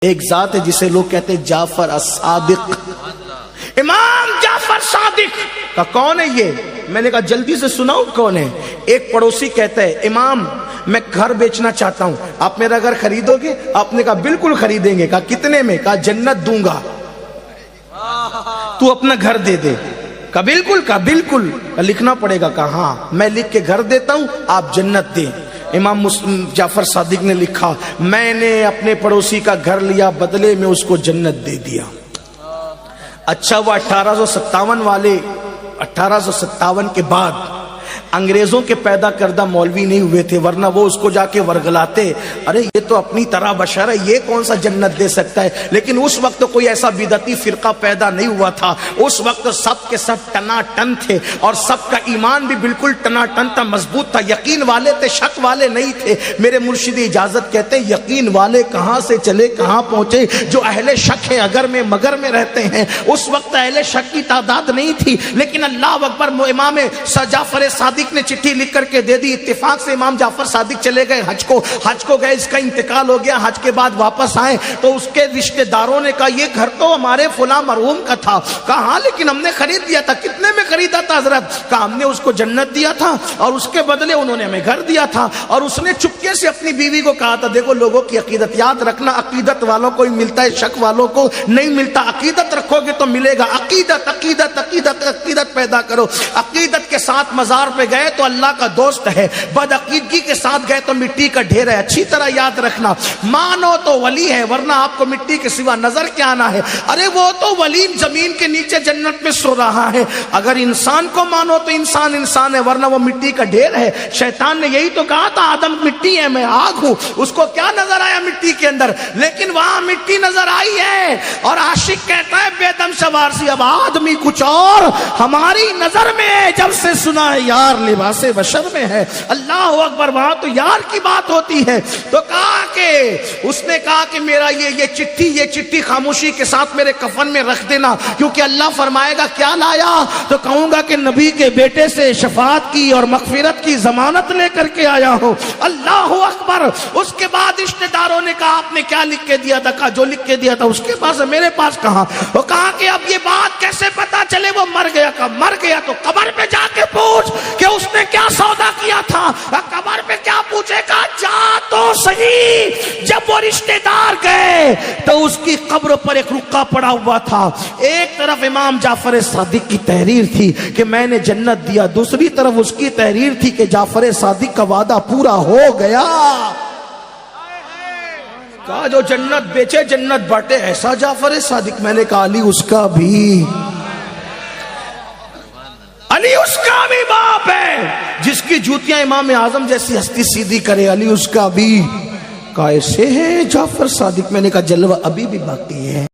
ایک ذات ہے جسے لوگ کہتے ہیں جعفر الصادق، امام جعفر صادق کا کون ہے یہ؟ میں نے کہا جلدی سے سناؤ کون ہے؟ ایک پڑوسی کہتا ہے امام میں گھر بیچنا چاہتا ہوں، آپ میرا گھر خریدو گے؟ آپ نے کہا بالکل خریدیں گے۔ کہا کتنے میں؟ کہا جنت دوں گا، تو اپنا گھر دے دے۔ کہا بالکل، کہا بالکل۔ کہا لکھنا پڑے گا؟ کہا ہاں میں لکھ کے گھر دیتا ہوں، آپ جنت دیں۔ امام جعفر صادق نے لکھا میں نے اپنے پڑوسی کا گھر لیا، بدلے میں اس کو جنت دے دیا۔ اچھا وہ 1857 کے بعد انگریزوں کے پیدا کردہ مولوی نہیں ہوئے تھے، ورنہ وہ اس کو جا کے ورگلاتے، ارے یہ تو اپنی طرح بشر ہے، یہ کون سا جنت دے سکتا ہے؟ لیکن اس وقت کوئی ایسا بدعتی فرقہ پیدا نہیں ہوا تھا، اس وقت سب کے سب ٹناٹن تھے اور سب کا ایمان بھی بالکل ٹناٹن تھا، مضبوط تھا، یقین والے تھے، شک والے نہیں تھے۔ میرے مرشد اجازت کہتے ہیں یقین والے کہاں سے چلے کہاں پہنچے، جو اہل شک ہیں اگر میں مگر میں رہتے ہیں۔ اس وقت اہل شک کی تعداد نہیں تھی، لیکن اللہ اکبر، امام جعفر صادق نے چٹھی لکھ کر کے دے دی۔ اتفاق سے امام جعفر صادق چلے گئے حج کو گئے، اس کا انتقال ہو گیا، حج کے بعد واپس آئے تو اس کے رشتہ داروں نے کہا یہ گھر تو ہمارے فلاں مرحوم کا تھا۔ کہا ہاں لیکن ہم نے خرید دیا تھا۔ کتنے میں خریدا تھا حضرت؟ کہا ہم نے اس کو جنت دیا تھا اور اس کے بدلے انہوں نے ہمیں گھر دیا تھا۔ اور اس نے چپکے سے اپنی بیوی کو کہا تھا دیکھو لوگوں کی عقیدت یاد رکھنا، عقیدت والوں کو ہی ملتا ہے، شک والوں کو نہیں ملتا، عقیدت رکھو گے تو ملے گا۔ عقیدت عقیدت عقیدت عقیدت پیدا کرو۔ عقیدت کے ساتھ مزار پہ گئے تو اللہ کا دوست ہے، بد عقیدگی کے ساتھ گئے تو مٹی کا ڈھیر ہے۔ اچھی طرح یاد رکھنا، مانو تو ولی ہے ورنہ آپ کو مٹی کے سوا نظر کیا آنا ہے؟ ارے وہ تو ولی زمین کے نیچے جنت میں سو رہا ہے۔ اگر انسان کو مانو تو انسان ہے ورنہ وہ مٹی کا ڈھیر ہے۔ شیطان نے یہی تو کہا تھا آدم مٹی ہے میں آگ ہوں، اس کو کیا نظر آیا مٹی کے اندر؟ لیکن وہاں مٹی نظر آئی ہے اور عاشق کہتا ہے بے دم سوار سی اب آدمی کچھ اور ہماری نظر میں ہے، جب سے سنا ہے یار لباس بشر میں ہے۔ اللہ اکبر، وہاں تو یار کی بات ہوتی ہے۔ تو کہا کہ اس نے کہا کہ میرا یہ چٹھی خاموشی کے ساتھ میرے کفن میں رکھ دینا، کیونکہ اللہ فرمائے گا کیا لایا تو کہوں گا کہ نبی کے بیٹے سے شفاعت کی اور مغفرت کی ضمانت لے کر کے آیا ہوں۔ اللہ اکبر۔ اس کے بعد رشتہ داروں نے کہا آپ نے کیا لکھ کے دیا تھا؟ کہا جو لکھ کے دیا تھا اس کے پاس ہے، میرے پاس کہاں؟ وہ کہا کہ اب یہ بات کیسے پتا چلے وہ مر گیا؟ کہا مر گیا تو قبر پہ جا کے پوچھ کہ اس نے کیا سودا کیا تھا۔ قبر پہ کیا پوچھے گا؟ جا تو صحیح۔ جب وہ رشتہ دار گئے تو اس کی قبر پر ایک رکا پڑا ہوا تھا، ایک طرف امام جعفر صادق کی تحریر تھی کہ میں نے جنت دیا، دوسری طرف اس کی تحریر تھی کہ جعفر صادق کا وعدہ پورا ہو گیا۔ کہا جو جنت بیچے جنت بانٹے ایسا جعفر صادق؟ میں نے کہا علی اس کا بھی، علی اس کا بھی باپ ہے، جس کی جوتیاں امام اعظم جیسی ہستی سیدھی کرے، علی اس کا بھی۔ کیسے ہے جعفر صادق؟ میں نے کہا جلوہ ابھی بھی باقی ہے۔